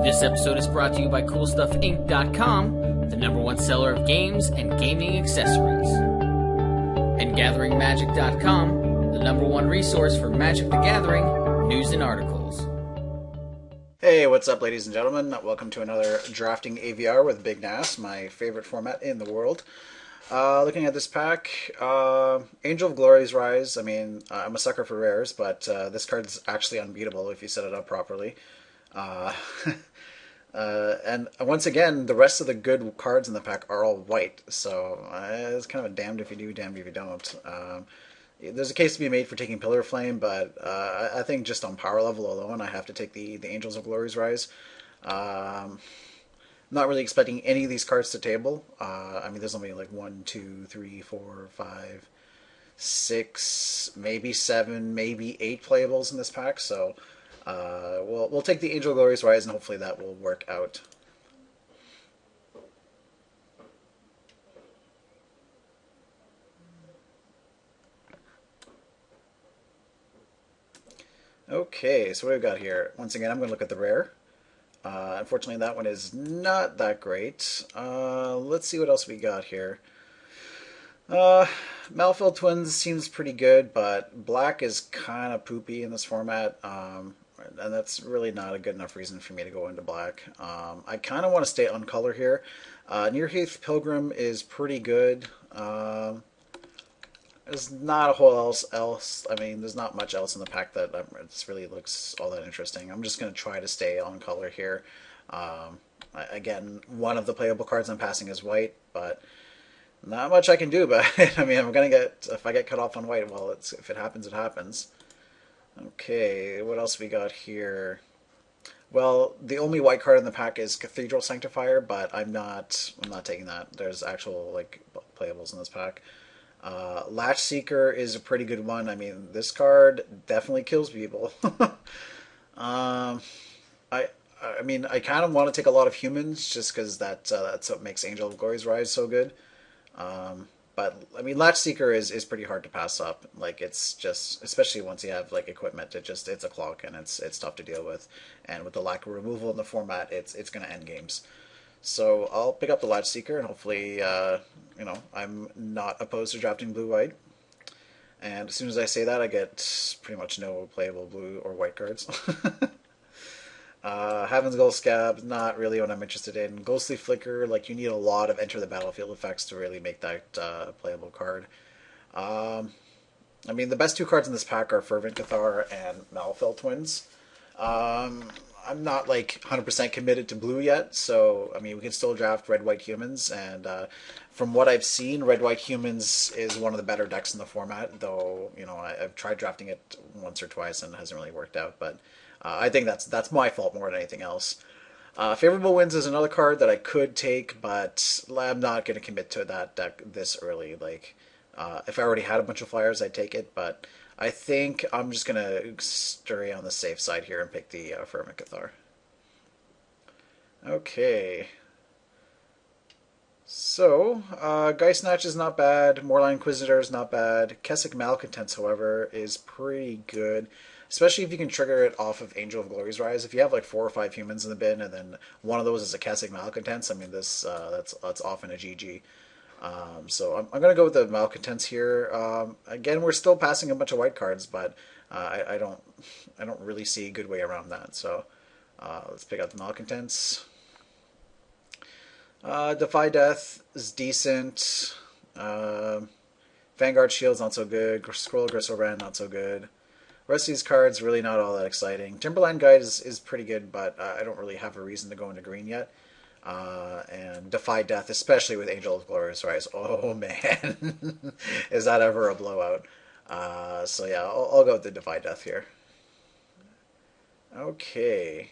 This episode is brought to you by CoolStuffInc.com, the #1 seller of games and gaming accessories. And GatheringMagic.com, the #1 resource for Magic the Gathering news and articles. Hey, what's up, ladies and gentlemen? Welcome to another Drafting AVR with Big Nass, my favorite format in the world. Looking at this pack, Angel of Glory's Rise. I mean, I'm a sucker for rares, but this card's actually unbeatable if you set it up properly. And once again, the rest of the good cards in the pack are all white, so it's kind of a damned if you do, damned if you don't. There's a case to be made for taking Pillar of Flame, but I think just on power level alone, I have to take the Angels of Glory's Rise. Not really expecting any of these cards to table. I mean, there's only like 1, 2, 3, 4, 5, 6, maybe 7, maybe 8 playables in this pack, so we'll take the Angel of Glory's Rise, and hopefully that will work out. Okay, so what we've got here. Once again, I'm going to look at the rare. Unfortunately, that one is not that great. Let's see what else we got here. Malfell Twins seems pretty good, but black is kind of poopy in this format. And that's really not a good enough reason for me to go into black. I kind of want to stay on color here. Nearheath Pilgrim is pretty good. There's not a whole else. I mean, there's not much else in the pack that really looks all that interesting. I'm just going to try to stay on color here. Again, one of the playable cards I'm passing is white, but not much I can do about it. I mean, if I get cut off on white, well, if it happens, it happens. Okay, what else we got here? Well, the only white card in the pack is Cathedral Sanctifier, but I'm not taking that. There's actual like playables in this pack. Latch Seeker is a pretty good one. I mean, this card definitely kills people. I mean, I kind of want to take a lot of humans just because that's what makes Angel of Glory's Rise so good. But I mean, Latch Seeker is pretty hard to pass up. Like, it's just, especially once you have like equipment, it's a clock and it's tough to deal with. And with the lack of removal in the format, it's going to end games. So I'll pick up the Latch Seeker, and hopefully, I'm not opposed to drafting blue-white. And as soon as I say that, I get pretty much no playable blue or white cards. Heaven's Gold Scab, not really what I'm interested in. Ghostly Flicker, like, you need a lot of enter the battlefield effects to really make that playable card. I mean, the best two cards in this pack are Fervent Cathar and Malfell Twins. I'm not like 100% committed to blue yet, so I mean, we can still draft red-white humans, and from what I've seen, red-white humans is one of the better decks in the format, though, you know, I've tried drafting it once or twice and it hasn't really worked out, but I think that's my fault more than anything else. Favorable Winds is another card that I could take, but I'm not going to commit to that deck this early. Like, if I already had a bunch of flyers, I'd take it, but I think I'm just going to stay on the safe side here and pick the Fervent Cathar. Okay. So, Geist Snatch is not bad. Moorline Inquisitor is not bad. Kessig Malcontents, however, is pretty good. Especially if you can trigger it off of Angel of Glory's Rise. If you have like 4 or 5 humans in the bin, and then one of those is a Kessig Malcontents, I mean, that's often a GG. So I'm going to go with the Malcontents here. Again, we're still passing a bunch of white cards, but I don't really see a good way around that. So let's pick out the Malcontents. Defy Death is decent. Vanguard Shield's not so good. Scroll of Gristlebrand, not so good. The rest of these cards really not all that exciting. Timberland Guide is pretty good, but I don't really have a reason to go into green yet. And Defy Death, especially with Angel of Glory's Rise. Oh man, is that ever a blowout? So yeah, I'll go with the Defy Death here. Okay.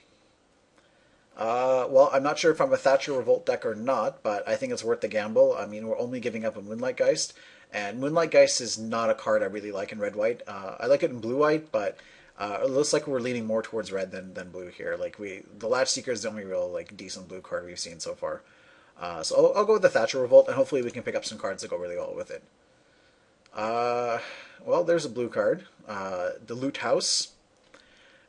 Well, I'm not sure if I'm a Thatcher Revolt deck or not, but I think it's worth the gamble. I mean, we're only giving up a Moonlight Geist, and Moonlight Geist is not a card I really like in red-white. I like it in blue-white, but it looks like we're leaning more towards red than blue here. Like, the Latch Seeker is the only real like decent blue card we've seen so far. So I'll go with the Thatcher Revolt, and hopefully we can pick up some cards that go really well with it. Well, there's a blue card. The Loot House.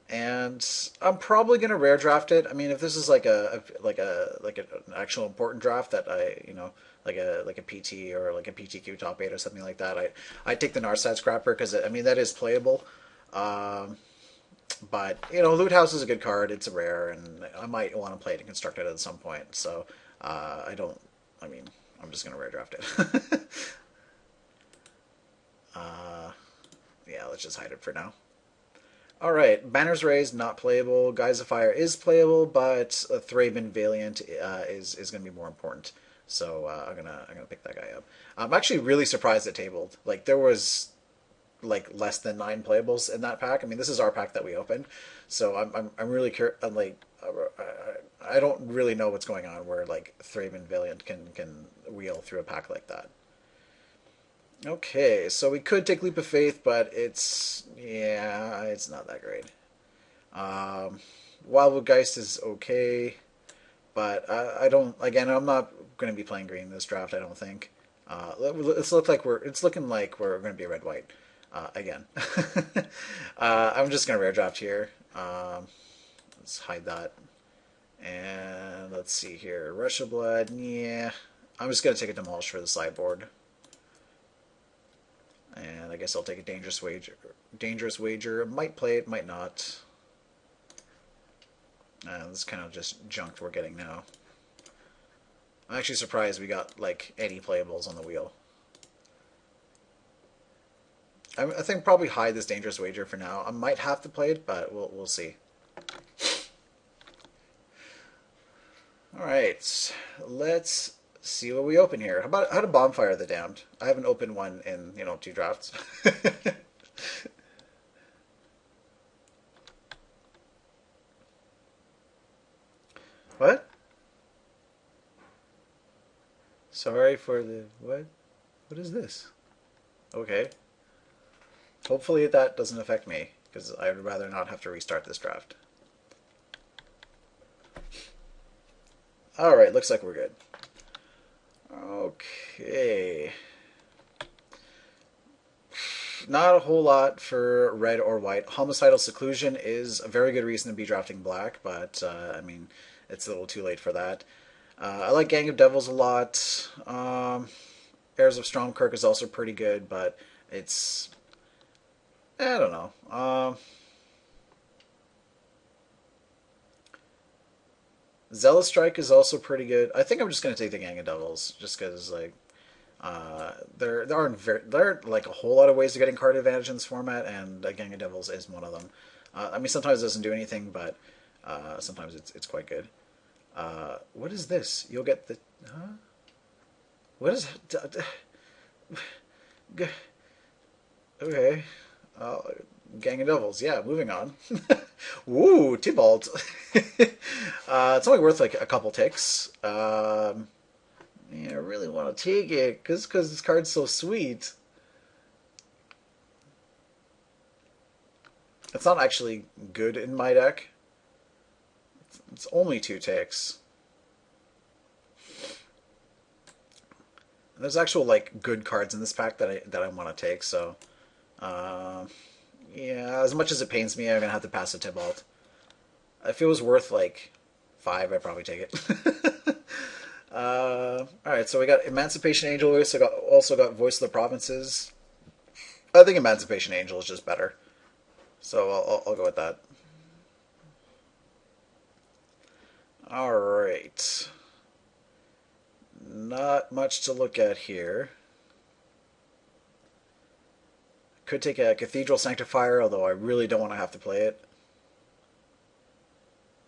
and I'm probably gonna rare draft it. I mean, if this is like an actual important draft that like a PT or like a PTQ top 8 or something like that, I take the Narset Scrapper because I mean that is playable. Um, but Loot House is a good card. It's a rare, and I might want to play it and construct it at some point. So I don't. I mean, I'm just gonna rare draft it. Yeah, let's just hide it for now. All right, Banners Raised not playable. Guys of Fire is playable, but Thraben Valiant is going to be more important. So I'm gonna pick that guy up. I'm actually really surprised it tabled. Like there was like less than 9 playables in that pack. I mean, this is our pack that we opened, so I'm really curious. I'm like I don't really know what's going on where like Thraben Valiant can wheel through a pack like that. Okay, so we could take Leap of Faith, but it's not that great. Um, Wildwood Geist is okay, but I don't. Again, I'm not going to be playing green this draft. I don't think. It's looking like we're going to be red white again. I'm just going to rare draft here. Let's hide that, and let's see here. Rush of Blood. Yeah, I'm just going to take a Demolish for the sideboard. And I guess I'll take a Dangerous Wager. Dangerous Wager. Might play it, might not. This is kind of just junk we're getting now. I'm actually surprised we got like any playables on the wheel. I think probably hide this Dangerous Wager for now. I might have to play it, but we'll see. All right, let's see what we open here. How to Bonfire the Damned? I haven't opened one in 2 drafts. What? Sorry for the what? What is this? Okay. Hopefully that doesn't affect me, because I'd rather not have to restart this draft. Alright, looks like we're good. Okay. Not a whole lot for red or white. Homicidal Seclusion is a very good reason to be drafting black, but I mean, it's a little too late for that. I like Gang of Devils a lot. Heirs of Stromkirk is also pretty good, but it's... I don't know. Zealous Strike is also pretty good. I think I'm just going to take the Gang of Devils, just because, like, there aren't like a whole lot of ways of getting card advantage in this format, and a Gang of Devils is one of them. I mean, sometimes it doesn't do anything, but sometimes it's quite good. What is this? You'll get the... Huh? What is... Okay. Gang of Devils. Yeah, moving on. Woo, Tybalt. It's only worth like a couple ticks. Yeah, I really want to take it because this card's so sweet. It's not actually good in my deck. It's only 2 ticks. And there's actual like good cards in this pack that I want to take. So, yeah, as much as it pains me, I'm gonna have to pass a Tybalt. If it was worth like 5, I'd probably take it. Alright, so we got Emancipation Angel. We also got Voice of the Provinces. I think Emancipation Angel is just better. So I'll go with that. Alright. Not much to look at here. Could take a Cathedral Sanctifier, although I really don't want to have to play it.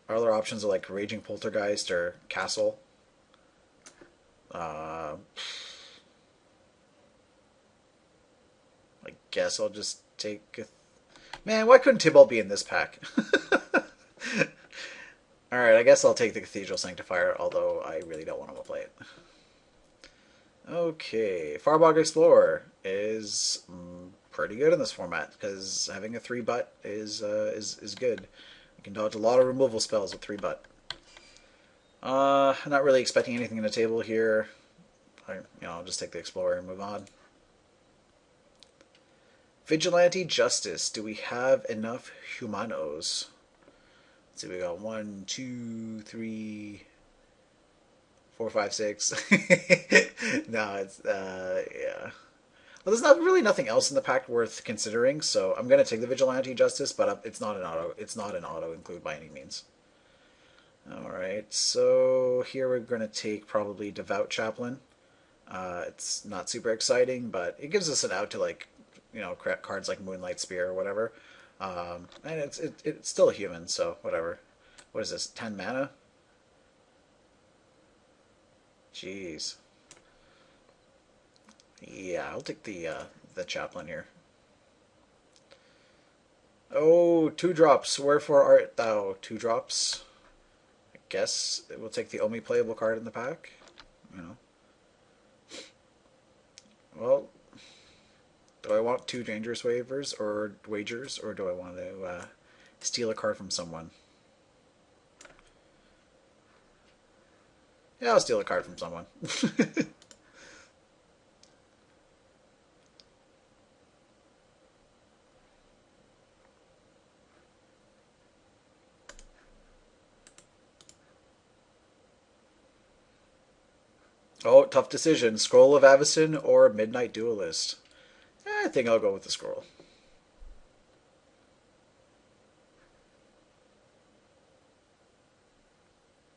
Our other options are like Raging Poltergeist or Castle. I guess I'll just take... Man, why couldn't Tybalt be in this pack? Alright, I guess I'll take the Cathedral Sanctifier, although I really don't want to play it. Okay, Farbog Explorer is pretty good in this format, because having a 3-butt is good. You can dodge a lot of removal spells with 3-butt. Not really expecting anything in the table here. I'll just take the Explorer and move on. Vigilante Justice. Do we have enough humanos? Let's see, we got 1, 2, 3, 4, 5, 6. No, it's yeah. Well, there's not really nothing else in the pack worth considering, so I'm gonna take the Vigilante Justice, but it's not an auto. It's not an auto include by any means. All right, so here we're gonna take probably Devout Chaplain. It's not super exciting, but it gives us an out to like, cards like Moonlight Spear or whatever. And it's still a human, so whatever. What is this? 10 mana? Jeez. Yeah, I'll take the chaplain here. Oh, 2 drops. Wherefore art thou? 2 drops. I guess it will take the only playable card in the pack. You know. Well, do I want 2 dangerous wagers, or do I want to steal a card from someone? Yeah, I'll steal a card from someone. Oh, tough decision. Scroll of Avacyn or Midnight Duelist? I think I'll go with the Scroll.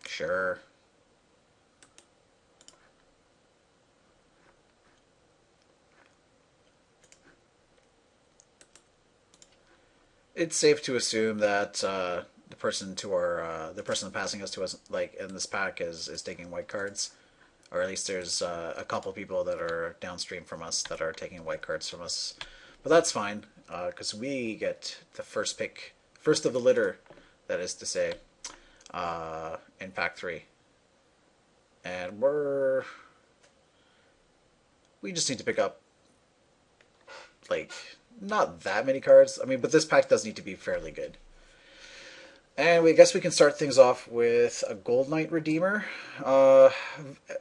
Sure. It's safe to assume that the person passing us to us, like in this pack, is taking white cards, or at least there's a couple people that are downstream from us that are taking white cards from us. But that's fine, because we get the first pick, first of the litter, that is to say, in pack 3. And we just need to pick up, like, not that many cards. I mean, but this pack does need to be fairly good. And I guess we can start things off with a Gold Knight Redeemer.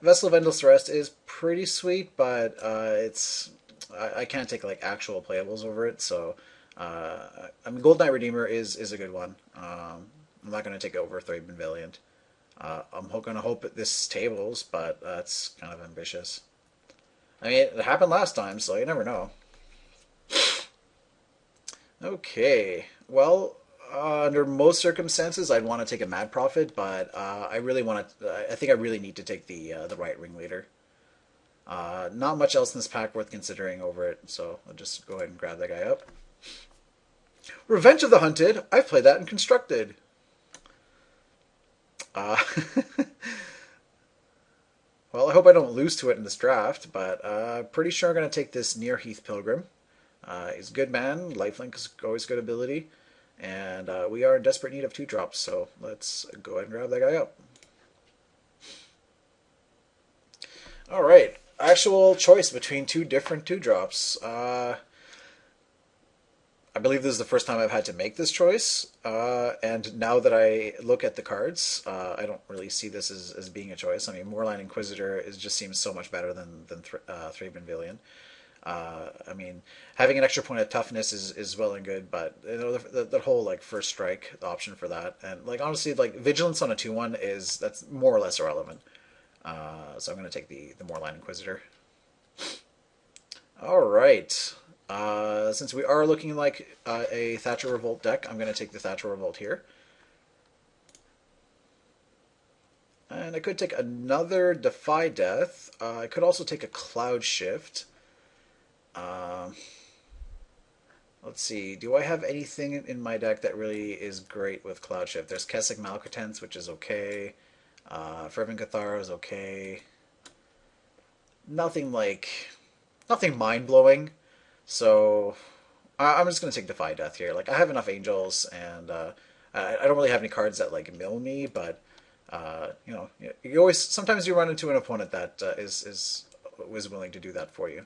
Vessel of Endless Rest is pretty sweet, but I can't take like actual playables over it. So I mean, Gold Knight Redeemer is a good one. I'm not going to take it over Thraben Valiant. I'm going to hope this tables, but that's kind of ambitious. I mean, it happened last time, so you never know. Okay, well, under most circumstances, I'd want to take a Mad Prophet, but I really want to. I think I really need to take the Right Ringleader. Not much else in this pack worth considering over it, so I'll just go ahead and grab that guy up. Revenge of the Hunted. I've played that in Constructed. Well, I hope I don't lose to it in this draft, but pretty sure I'm going to take this Near Heath Pilgrim. He's a good man. Lifelink is always good ability. And we are in desperate need of 2 drops, so let's go ahead and grab that guy up. Alright, actual choice between 2 different 2 drops. I believe this is the first time I've had to make this choice, and now that I look at the cards, I don't really see this as being a choice. I mean, Moorland Inquisitor just seems so much better than Thraben Valiant. I mean, having an extra point of toughness is well and good, but you know the whole like first strike, the option for that, and like honestly, like vigilance on a 2/1 that's more or less irrelevant. So I'm going to take the Moorland Inquisitor. All right. Since we are looking like a Thatcher Revolt deck, I'm going to take the Thatcher Revolt here. And I could take another Defy Death. I could also take a Cloud Shift. Let's see. Do I have anything in my deck that really is great with Cloud Shift? There's Kessig Malcontents, which is okay. Fervent Cathara is okay. Nothing mind-blowing. So I'm just going to take Defy Death here. Like, I have enough Angels, and I don't really have any cards that like mill me, but you know, sometimes you run into an opponent that is willing to do that for you.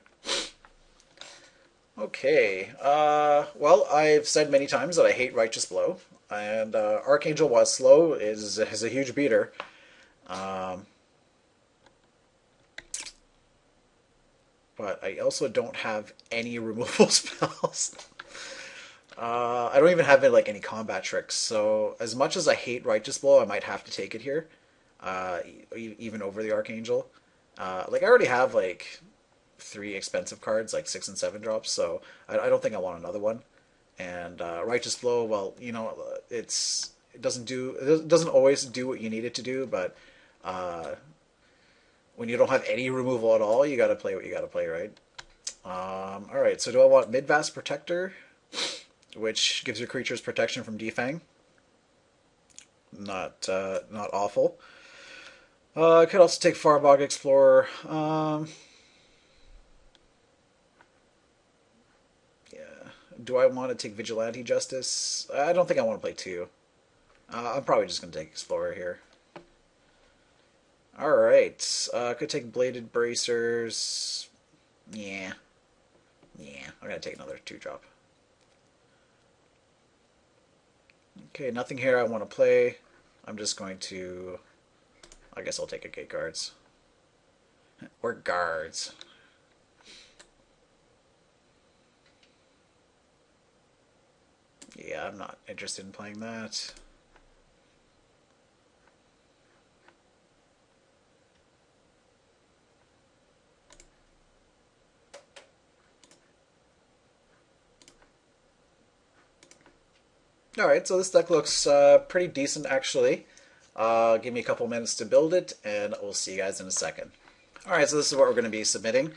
Okay, well, I've said many times that I hate Righteous Blow, and Archangel, while slow, is a huge beater. but I also don't have any removal spells. I don't even have like any combat tricks. So as much as I hate Righteous Blow, I might have to take it here, even over the Archangel. Like I already have like three expensive cards, like 6 and 7 drops. So I don't think I want another one. And Righteous Blow, well, it doesn't always do what you need it to do, but when you don't have any removal at all, you got to play what you got to play, right? All right. So do I want Midvast Protector, which gives your creatures protection from Defang? Not awful. I could also take Farbog Explorer. Yeah. Do I want to take Vigilante Justice? I don't think I want to play two. I'm probably just going to take Explorer here. Alright. Could take Bladed Bracers. Yeah. Yeah. I'm going to take another 2-drop. Okay, nothing here I want to play. I'm just going to... I guess I'll take a Gate Guards. Or Guards. Yeah, I'm not interested in playing that. Alright, so this deck looks pretty decent actually. Give me a couple minutes to build it, and we'll see you guys in a second. Alright, so this is what we're going to be submitting.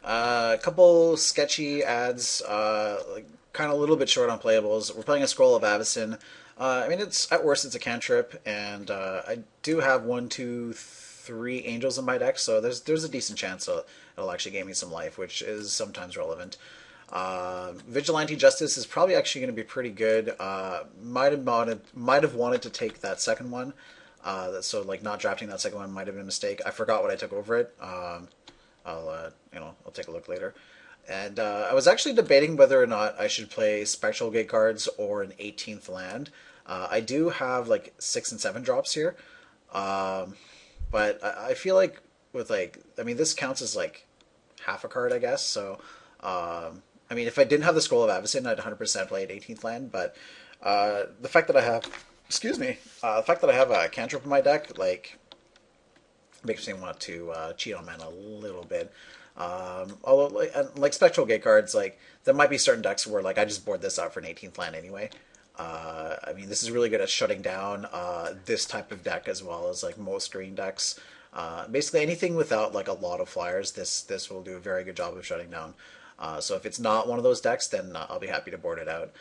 A couple sketchy ads, like, kind of a little bit short on playables. We're playing a Scroll of Avacyn. I mean, it's at worst, it's a cantrip, and I do have 1, 2, 3 angels in my deck, so there's a decent chance it'll actually gain me some life, which is sometimes relevant. Vigilante Justice is probably actually going to be pretty good. Might have wanted to take that second one. So like not drafting that second one might have been a mistake. I forgot what I took over it. I'll take a look later. And I was actually debating whether or not I should play Spectral Gate Cards or an 18th land. I do have like 6 and 7 drops here, but I feel like with this counts as like half a card, I guess. So I mean, if I didn't have the Scroll of Avacyn, I'd 100% play an 18th land. But the fact that I have, the fact that I have a cantrip in my deck, like, makes me want to cheat on mana a little bit. Although, like Spectral Gate Cards, like, there might be certain decks where, like, I just board this out for an 18th land anyway. I mean, this is really good at shutting down this type of deck as well as, like, most green decks. Basically, anything without, like, a lot of flyers, this will do a very good job of shutting down. So if it's not one of those decks, then I'll be happy to board it out.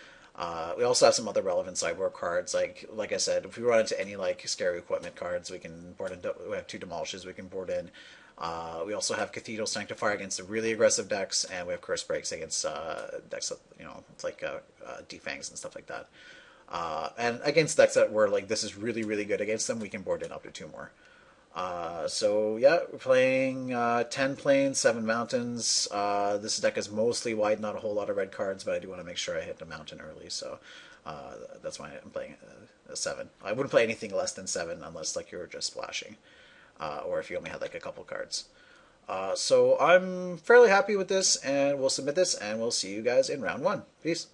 We also have some other relevant sideboard cards. Like I said, if we run into any like scary equipment cards, we can board in. We have 2 Demolishes we can board in. We also have Cathedral Sanctifier against the really aggressive decks, and we have Curse Breaks against decks that, it's like Defangs and stuff like that. And against decks that were like this is really really good against them, we can board in up to 2 more. So yeah, we're playing 10 plains, 7 mountains. This deck is mostly white, not a whole lot of red cards, but I do want to make sure I hit the mountain early, so that's why I'm playing a 7. I wouldn't play anything less than 7 unless like you were just splashing, or if you only had like a couple cards. So I'm fairly happy with this, and we'll submit this, and we'll see you guys in round 1. Peace.